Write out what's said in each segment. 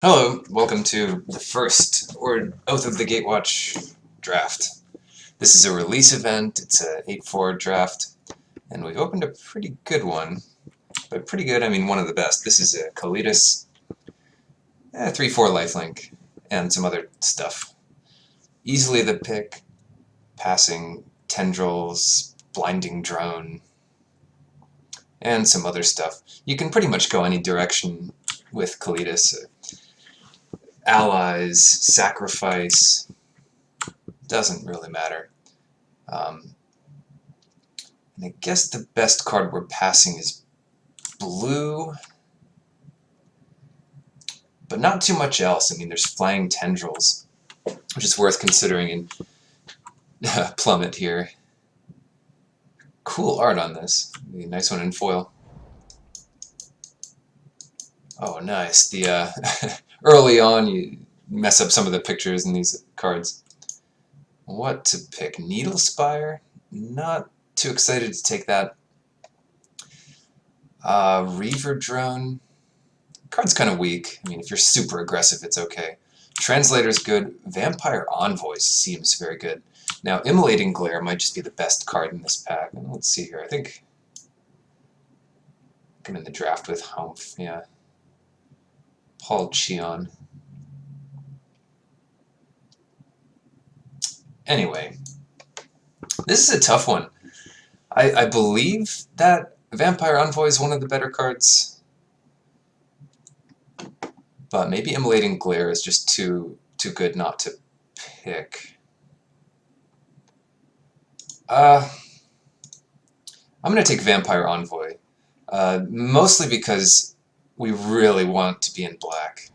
Hello, welcome to the first or Oath of the Gatewatch draft. This is a release event, it's a 8-4 draft, and we've opened a pretty good one. By pretty good, I mean one of the best. This is a Kalitas, 3-4 lifelink, and some other stuff. Easily the pick, passing, tendrils, blinding drone, and some other stuff. You can pretty much go any direction with Kalitas. Allies, sacrifice, doesn't really matter. And I guess the best card we're passing is blue, but not too much else. I mean, there's flying tendrils, which is worth considering in Plummet here. Cool art on this. Nice one in foil. Oh, nice. The early on, you mess up some of the pictures in these cards. What to pick? Needle Spire? Not too excited to take that. Reaver Drone. Card's kind of weak. I mean, if you're super aggressive, it's okay. Translator's good. Vampire Envoys seems very good. Now, Immolating Glare might just be the best card in this pack. Let's see here. I think I'm in the draft with Humph. Yeah. Paul Cheon. Anyway, this is a tough one. I believe that Vampire Envoy is one of the better cards, but maybe Immolating Glare is just too good not to pick. I'm going to take Vampire Envoy, mostly because we really want to be in black.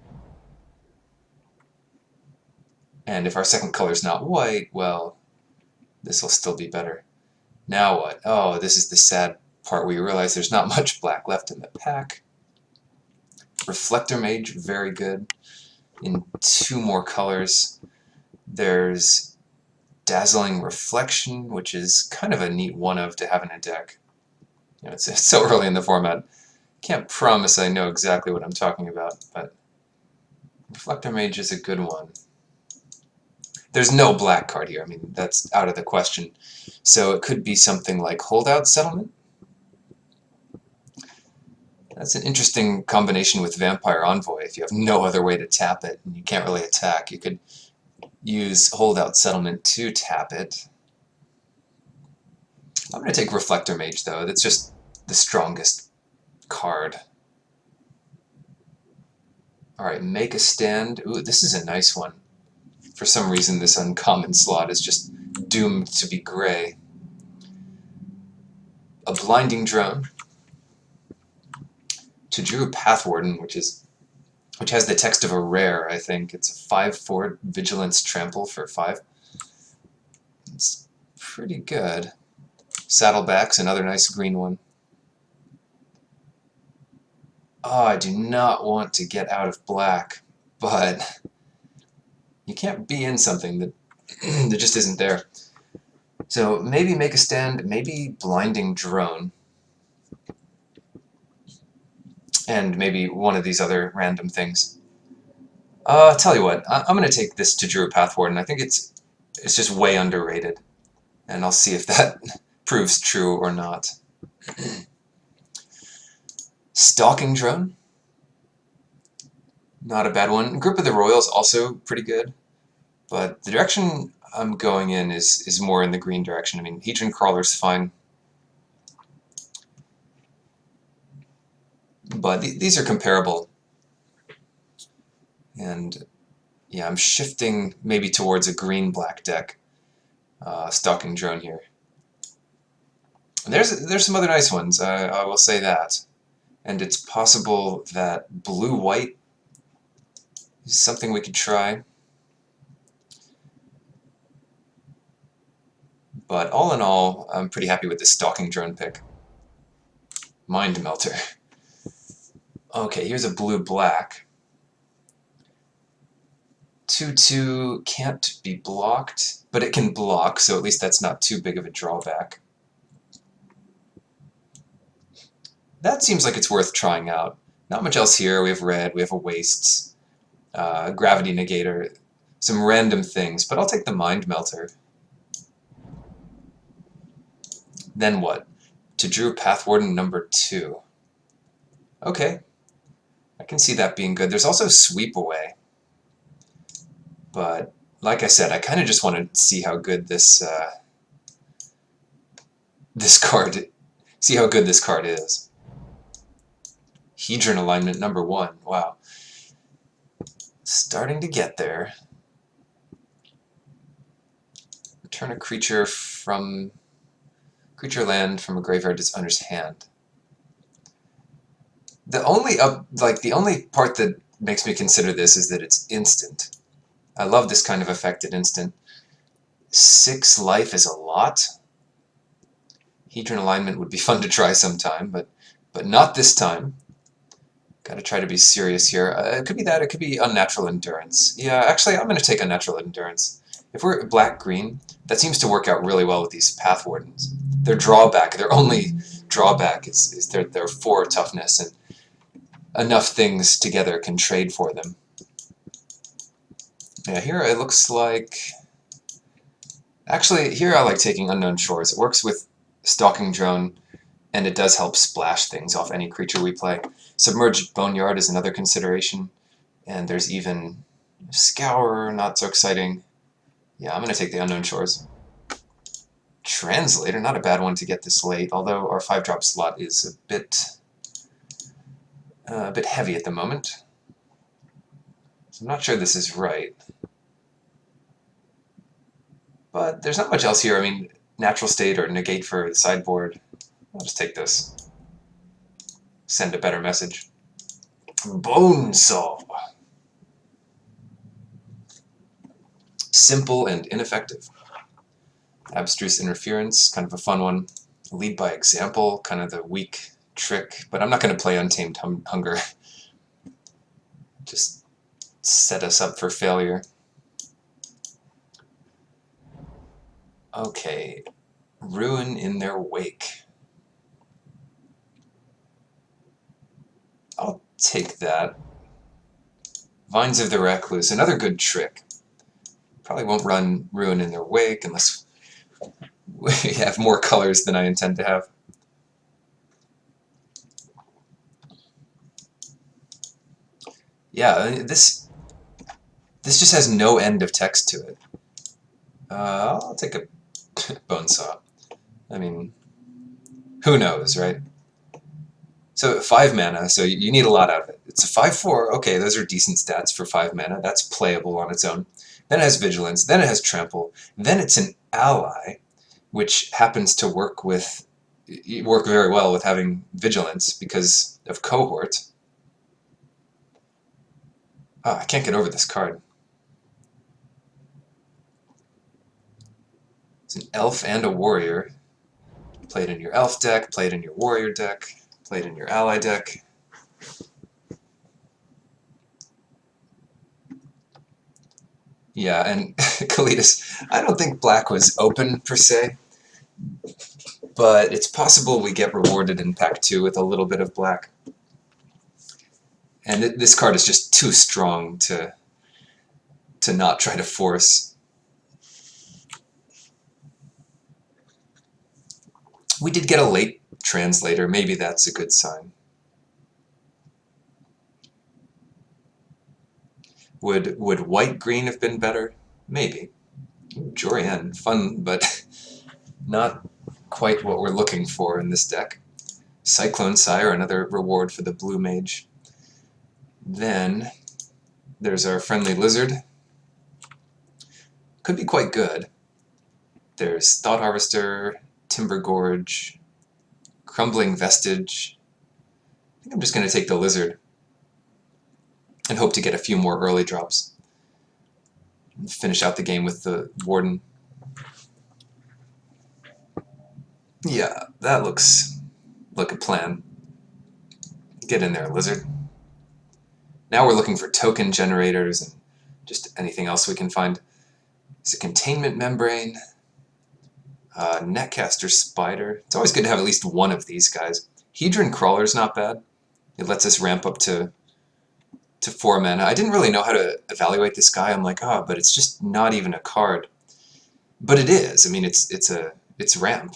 And if our second color's not white, well, this will still be better. Now what? Oh, this is the sad part where you realize there's not much black left in the pack. Reflector Mage, very good. In 2 more colors. There's Dazzling Reflection, which is kind of a neat one-of to have in a deck. You know, it's so early in the format. Can't promise I know exactly what I'm talking about, but Reflector Mage is a good one. There's no black card here. I mean, that's out of the question. So it could be something like Holdout Settlement. That's an interesting combination with Vampire Envoy. If you have no other way to tap it and you can't really attack, you could use Holdout Settlement to tap it. I'm going to take Reflector Mage, though. That's just the strongest card. Alright, Make a Stand. Ooh, this is a nice one. For some reason, this uncommon slot is just doomed to be gray. A Blinding Drone. Tajuru Pathwarden, which has the text of a rare, I think. It's a 5/4 Vigilance Trample for 5. It's pretty good. Saddleback's another nice green one. Oh, I do not want to get out of black, but you can't be in something that, that just isn't there. So maybe Make a Stand, maybe Blinding Drone, and maybe one of these other random things. Tell you what, I'm going to take this Tajuru Pathwarden. I think it's just way underrated, and I'll see if that proves true or not. Stalking Drone, not a bad one. Group of the Royals, also pretty good, but the direction I'm going in is more in the green direction. I mean, Hedron Crawler's fine, but these are comparable. And yeah, I'm shifting maybe towards a green-black deck. Stalking Drone here. And there's some other nice ones, I will say that. And it's possible that blue-white is something we could try. But all in all, I'm pretty happy with this Stalking Drone pick. Mind Melter. Okay, here's a blue-black. 2/2 can't be blocked, but it can block, so at least that's not too big of a drawback. That seems like it's worth trying out. Not much else here. We have red, we have a wastes. Gravity Negator, some random things, but I'll take the Mind Melter. Then what? To Drew Path Warden number 2. Okay, I can see that being good. There's also Sweep Away, but like I said, I kind of just want to see how good this this card, see how good this card is. Hedron Alignment number 1. Wow, starting to get there. Return a creature land from a graveyard to its owner's hand. The only part that makes me consider this is that it's instant. I love this kind of effect at instant. 6 life is a lot. Hedron Alignment would be fun to try sometime, but not this time. Gotta try to be serious here. It could be that, it could be Unnatural Endurance. Yeah, actually, I'm gonna take Unnatural Endurance. If we're black-green, that seems to work out really well with these Path Wardens. Their drawback, their only drawback is their 4 toughness, and enough things together can trade for them. Yeah, here it looks like... Actually, here I like taking Unknown Shores. It works with Stalking Drone, and it does help splash things off any creature we play. Submerged Boneyard is another consideration, and there's even Scour, not so exciting. Yeah, I'm going to take the Unknown Shores. Translator, not a bad one to get this late, although our 5-drop slot is a bit heavy at the moment. So I'm not sure this is right. But there's not much else here. I mean, Natural State or Negate for the sideboard. I'll just take this. Send a better message. Bonesaw. Simple and ineffective. Abstruse Interference, kind of a fun one. Lead by Example, kind of the weak trick, but I'm not going to play Untamed Hunger. Just set us up for failure. Okay, Ruin in Their Wake. I'll take that. Vines of the Recluse, another good trick. Probably won't run Ruin in Their Wake unless we have more colors than I intend to have. Yeah, this just has no end of text to it. I'll take a Bonesaw. I mean, who knows, right? So 5 mana, so you need a lot out of it. It's a 5/4, okay, those are decent stats for 5 mana. That's playable on its own. Then it has Vigilance, then it has Trample, then it's an ally, which happens to work very well with having Vigilance because of Cohort. Oh, I can't get over this card. It's an elf and a warrior. Play it in your elf deck, play it in your warrior deck, play it in your ally deck. Yeah, and Kalidas, I don't think black was open per se, but it's possible we get rewarded in pack 2 with a little bit of black. And this card is just too strong to not try to force. We did get a late translator, maybe that's a good sign. Would white-green have been better? Maybe. Jorian, fun, but not quite what we're looking for in this deck. Cyclone Sire, another reward for the blue mage. Then there's our friendly lizard. Could be quite good. There's Thought Harvester, Timber Gorge, Crumbling Vestige. I think I'm just going to take the lizard and hope to get a few more early drops. Finish out the game with the Warden. Yeah, that looks like a plan. Get in there, lizard. Now we're looking for token generators and just anything else we can find. It's a Containment Membrane, Netcaster Spider. It's always good to have at least one of these guys. Hedron Crawler's not bad. It lets us ramp up to to 4 mana. I didn't really know how to evaluate this guy. I'm like, oh, but it's just not even a card. But it is. I mean, it's ramp.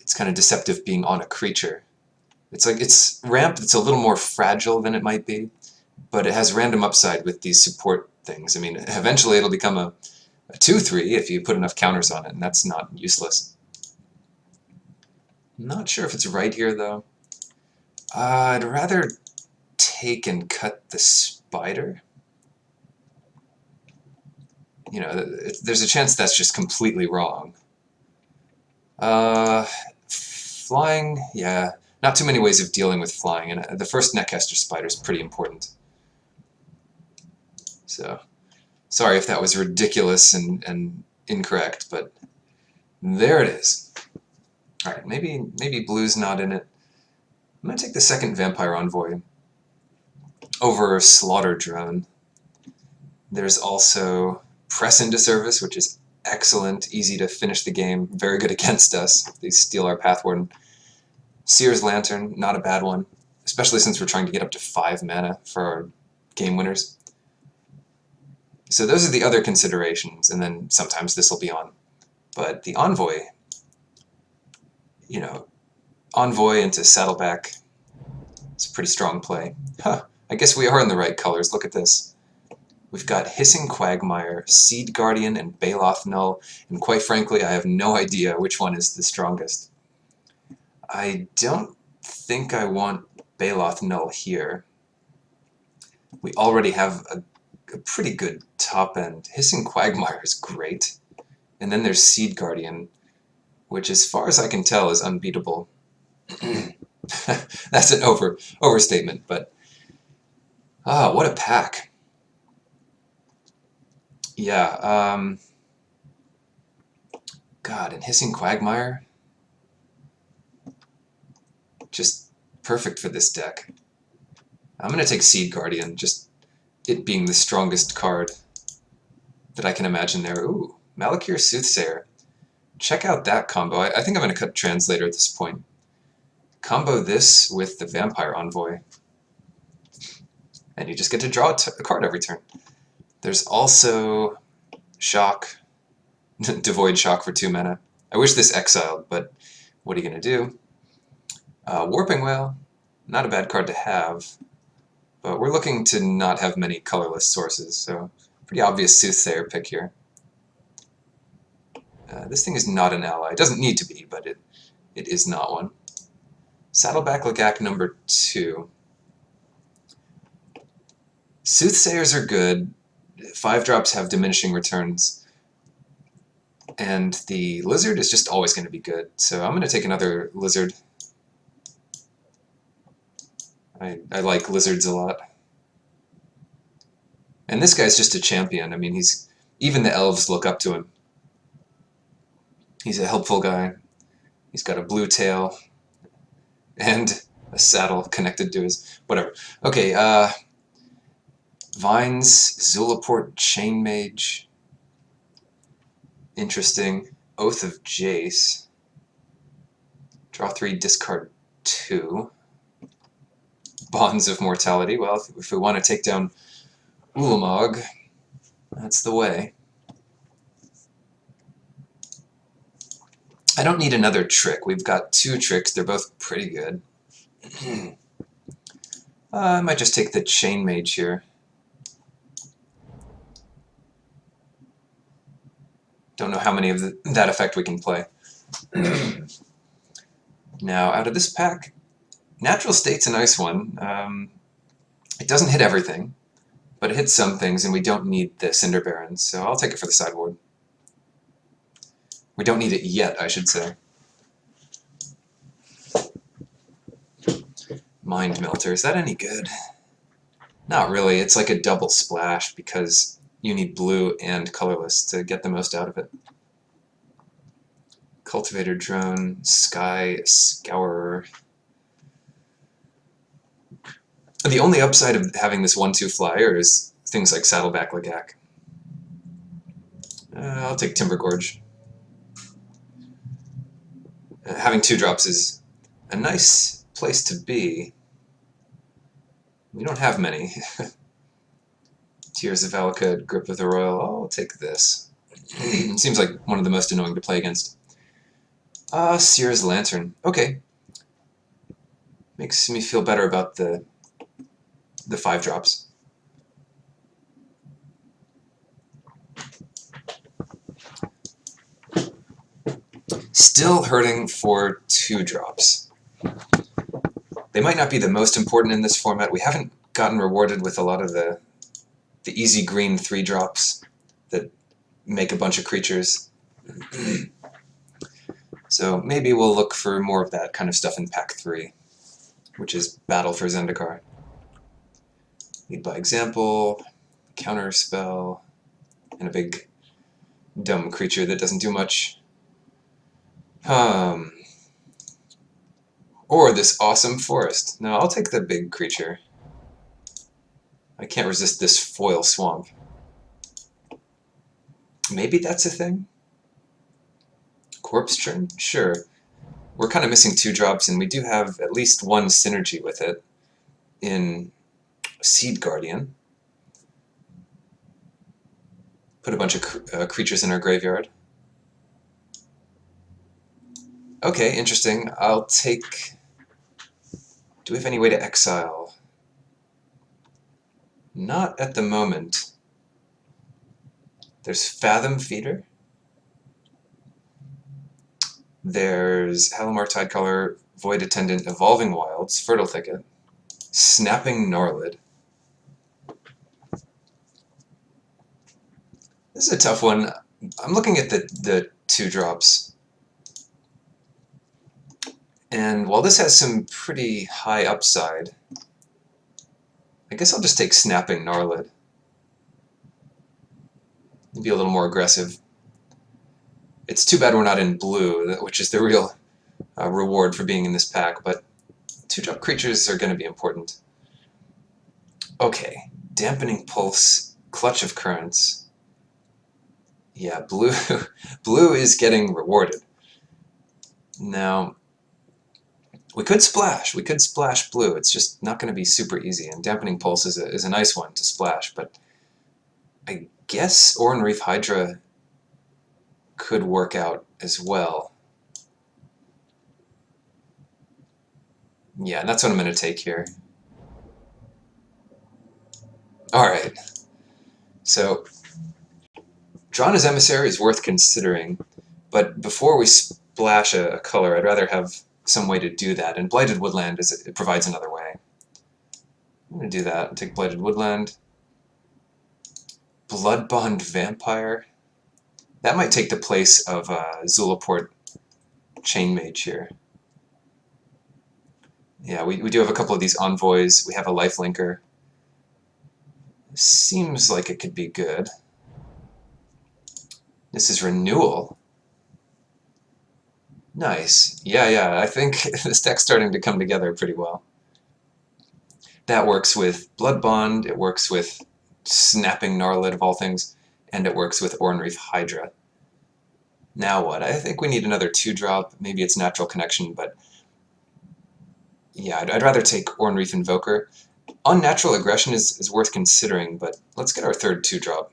It's kind of deceptive being on a creature. It's like it's ramp. It's a little more fragile than it might be, but it has random upside with these support things. I mean, eventually it'll become a 2/3 if you put enough counters on it, and that's not useless. I'm not sure if it's right here though. I'd rather take and cut the spider. You know, there's a chance that's just completely wrong. Flying, yeah, not too many ways of dealing with flying, and the first Netcaster spider is pretty important. So, sorry if that was ridiculous and incorrect, but there it is. Alright, maybe blue's not in it. I'm going to take the second Vampire Envoy over Slaughter Drone. There's also Press into Service, which is excellent, easy to finish the game, very good against us if they steal our Path Warden. Seer's Lantern, not a bad one, especially since we're trying to get up to 5 mana for our game winners. So those are the other considerations, and then sometimes this will be on. But the Envoy, you know, Envoy into Saddleback, it's a pretty strong play. Huh, I guess we are in the right colors, look at this. We've got Hissing Quagmire, Seed Guardian, and Baloth Null, and quite frankly, I have no idea which one is the strongest. I don't think I want Baloth Null here. We already have a pretty good top end. Hissing Quagmire is great. And then there's Seed Guardian, which as far as I can tell is unbeatable. That's an overstatement, but what a pack. Yeah, God, and Hissing Quagmire, just perfect for this deck. I'm going to take Seed Guardian, just it being the strongest card that I can imagine there. Ooh, Malakir Soothsayer. Check out that combo. I think I'm going to cut Translator at this point. Combo this with the Vampire Envoy, and you just get to draw a card every turn. There's also Shock, Devoid Shock for 2 mana. I wish this exiled, but what are you going to do? Warping Whale, not a bad card to have, but we're looking to not have many colorless sources, so pretty obvious Soothsayer pick here. This thing is not an ally. It doesn't need to be, but it is not one. Saddleback Lagak number 2. Soothsayers are good. 5-drops have diminishing returns. And the Lizard is just always going to be good, so I'm going to take another Lizard. I like Lizards a lot. And this guy's just a champion. I mean, even the elves look up to him. He's a helpful guy. He's got a blue tail and a saddle connected to his whatever. Okay, Vines, Zulaport, Chain Mage. Interesting. Oath of Jace. Draw 3, discard 2. Bonds of Mortality. Well, if we want to take down Ulamog, that's the way. I don't need another trick. We've got 2 tricks. They're both pretty good. I might just take the Chain Mage here. Don't know how many of that effect we can play. Now, out of this pack, Natural State's a nice one. It doesn't hit everything, but it hits some things, and we don't need the Cinder Barons, so I'll take it for the sideboard. We don't need it yet, I should say. Mind Melter, is that any good? Not really. It's like a double splash because you need blue and colorless to get the most out of it. Cultivator Drone, Sky Scourer. The only upside of having this 1/2 flyer is things like Saddleback Lagak. I'll take Timber Gorge. Having 2 drops is a nice place to be, We don't have many. Tears of Valakut, Grip of the Royal. Oh, I'll take this. It seems like one of the most annoying to play against. Seer's Lantern. Okay. Makes me feel better about the 5-drops. Still hurting for 2-drops. They might not be the most important in this format. We haven't gotten rewarded with a lot of the easy green 3-drops that make a bunch of creatures. So maybe we'll look for more of that kind of stuff in Pack 3, which is Battle for Zendikar. Lead by Example, Counter Spell, and a big dumb creature that doesn't do much. Or this awesome forest. No, I'll take the big creature. I can't resist this foil swamp. Maybe that's a thing? Corpse Churn? Sure. We're kind of missing 2-drops, and we do have at least one synergy with it in Seed Guardian. Put a bunch of creatures in our graveyard. Okay, interesting. I'll take... Do we have any way to exile? Not at the moment. There's Fathom Feeder. There's Halimar Tidecaller, Void Attendant, Evolving Wilds, Fertile Thicket, Snapping Norlid. This is a tough one. I'm looking at the 2-drops. And while this has some pretty high upside, I guess I'll just take Snapping Norlid. Be a little more aggressive. It's too bad we're not in blue, which is the real reward for being in this pack, but 2-drop creatures are going to be important. Okay, Dampening Pulse, Clutch of Currents. Yeah, blue, blue is getting rewarded. Now, we could splash blue. It's just not going to be super easy, and Dampening Pulse is a nice one to splash, but I guess Oran Reef Hydra could work out as well. Yeah, that's what I'm going to take here. Alright, so Drana's Emissary is worth considering, but before we splash a color, I'd rather have some way to do that, and Blighted Woodland it provides another way. I'm going to do that. Take Blighted Woodland. Bloodbond Vampire. That might take the place of Zulaport Chain Mage here. Yeah, we do have a couple of these envoys. We have a lifelinker. Seems like it could be good. This is Renewal. Nice. Yeah, I think this deck's starting to come together pretty well. That works with Bloodbond, it works with Snapping Norlid of all things, and it works with Oran Reef Hydra. Now what? I think we need another 2-drop. Maybe it's Natural Connection, but yeah, I'd rather take Oran Reef Invoker. Unnatural Aggression is worth considering, but let's get our third 2-drop.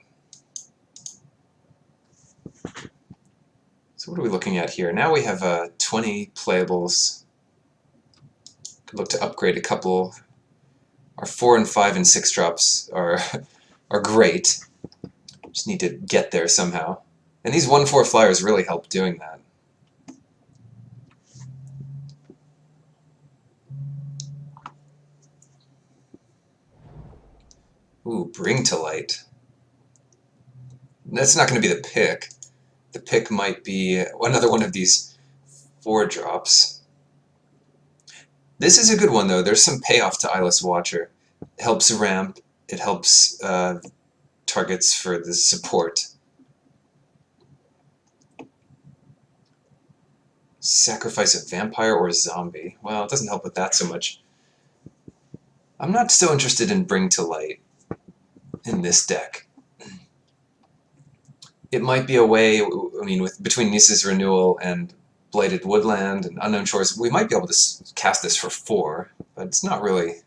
So what are we looking at here? Now we have 20 playables. Could look to upgrade a couple. Our 4 and 5 and 6 drops are great. Just need to get there somehow. And these 1/4 flyers really help doing that. Ooh, Bring to Light. That's not going to be the pick. The pick might be another one of these 4-drops. This is a good one, though. There's some payoff to Eyeless Watcher. It helps ramp. It helps targets for the support. Sacrifice a vampire or a zombie. Well, it doesn't help with that so much. I'm not so interested in Bring to Light in this deck. It might be a way, I mean, between Nisa's Renewal and Blighted Woodland and Unknown Shores, we might be able to cast this for 4, but it's not really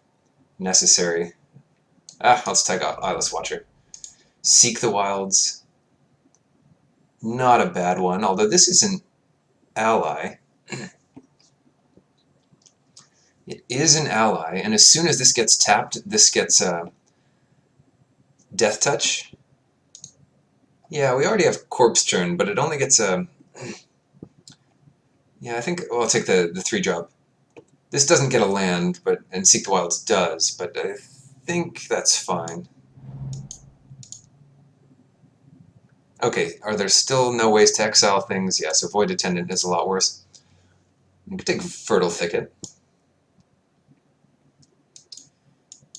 necessary. Let's take out Eyeless Watcher. Seek the Wilds. Not a bad one, although this is an ally. It is an ally, and as soon as this gets tapped, this gets Death Touch. Yeah, we already have Corpse Turn, but it only gets a... Yeah, I think I'll take the 3-drop. This doesn't get a land, and Seek the Wilds does, but I think that's fine. Okay, are there still no ways to exile things? Yeah, so Void Attendant is a lot worse. You can take Fertile Thicket.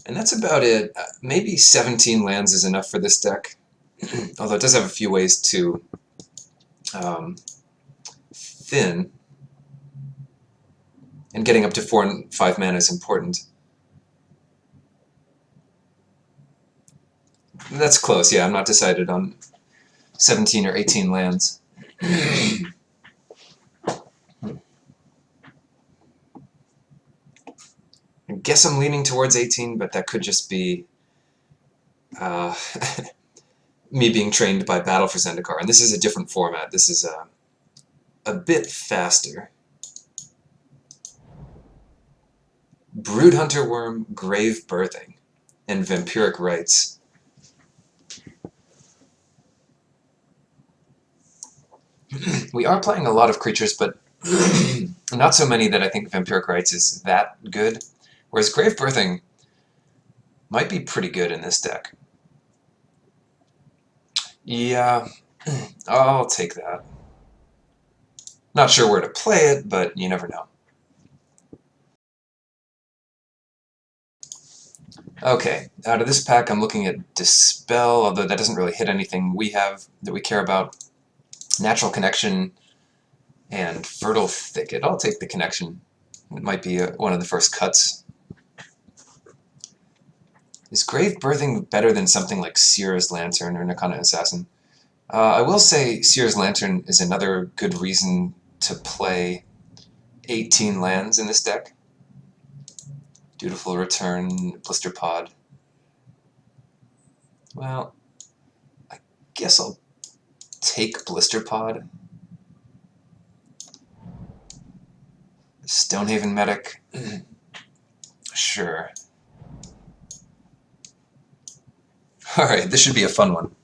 And that's about it. Maybe 17 lands is enough for this deck, although it does have a few ways to thin, and getting up to 4 and 5 mana is important. That's close, yeah, I'm not decided on 17 or 18 lands. I guess I'm leaning towards 18, but that could just be me being trained by Battle for Zendikar, and this is a different format. This is a bit faster. Broodhunter Worm, Grave Birthing, and Vampiric Rites. We are playing a lot of creatures, but not so many that I think Vampiric Rites is that good, whereas Grave Birthing might be pretty good in this deck. Yeah, I'll take that. Not sure where to play it, but you never know. Okay, out of this pack I'm looking at Dispel, although that doesn't really hit anything we have that we care about. Natural Connection and Fertile Thicket. I'll take the Connection. It might be one of the first cuts. Is Grave Birthing better than something like Seer's Lantern or Nakana Assassin? I will say Seer's Lantern is another good reason to play 18 lands in this deck. Dutiful Return, Blister Pod. Well, I guess I'll take Blister Pod. Stonehaven Medic. Sure. Alright, this should be a fun one.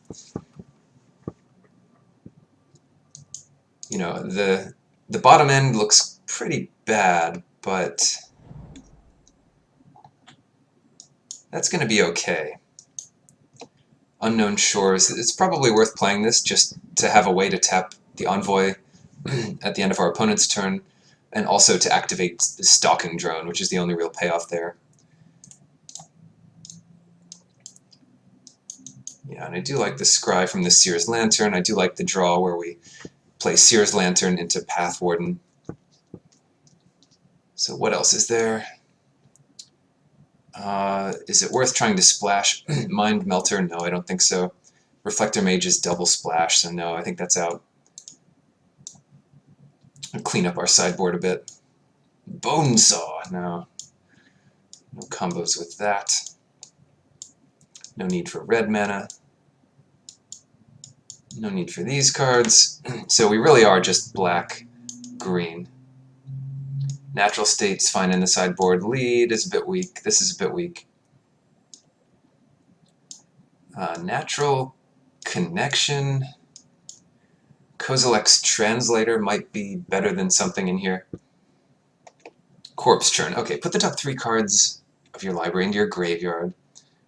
You know, the bottom end looks pretty bad, but that's going to be okay. Unknown Shores. It's probably worth playing this just to have a way to tap the Envoy at the end of our opponent's turn, and also to activate the Stalking Drone, which is the only real payoff there. Yeah, and I do like the Scry from the Seer's Lantern. I do like the draw where we play Seer's Lantern into Path Warden. So what else is there? Is it worth trying to splash Mind Melter? No, I don't think so. Reflector Mage is double splash, so no, I think that's out. I'll clean up our sideboard a bit. Bonesaw, no. No combos with that. No need for red mana. No need for these cards. So we really are just black, green. Natural State's fine in the sideboard. Lead is a bit weak. This is a bit weak. Natural Connection. Kozilek's Translator might be better than something in here. Corpse Churn. Okay, put the top 3 cards of your library into your graveyard.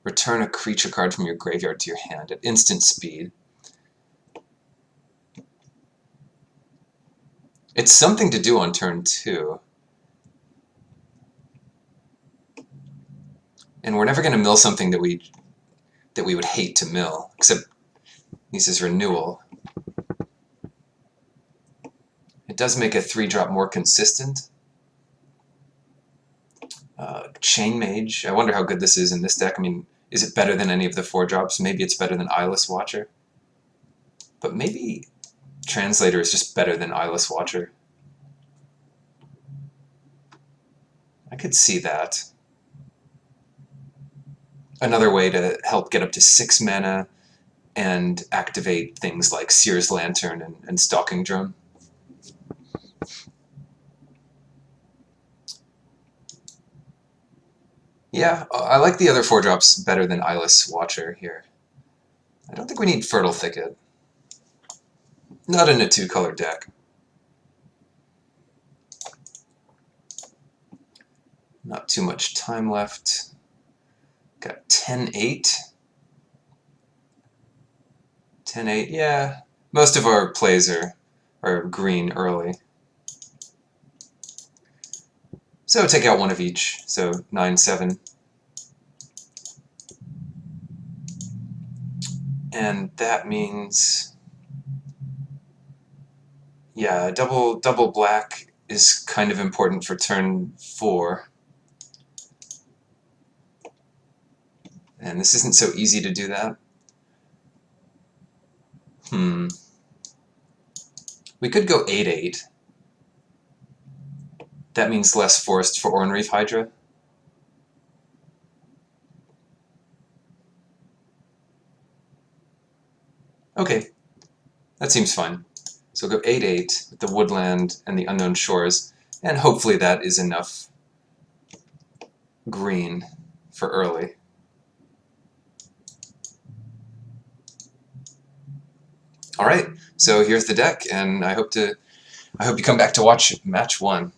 Return a creature card from your graveyard to your hand at instant speed. It's something to do on turn 2. And we're never going to mill something that we would hate to mill, except Nisa's Renewal. It does make a 3-drop more consistent. Chain Mage. I wonder how good this is in this deck. I mean, is it better than any of the 4-drops? Maybe it's better than Eyeless Watcher. But maybe Translator is just better than Eyeless Watcher. I could see that. another way to help get up to 6 mana and activate things like Seer's Lantern and Stalking Drone. Yeah, I like the other 4-drops better than Eyeless Watcher here. I don't think we need Fertile Thicket. Not in a 2-color deck. Not too much time left. Got 10-8. 10-8, yeah. Most of our plays are green early. So take out one of each, so 9-7. And that means, yeah, double black is kind of important for turn 4. And this isn't so easy to do that. We could go 8-8. That means less forest for Ornreef Hydra. Okay, that seems fine. So we'll go 8-8 with the Woodland and the Unknown Shores, and hopefully that is enough green for early. All right, so here's the deck, and I hope you come back to watch match 1.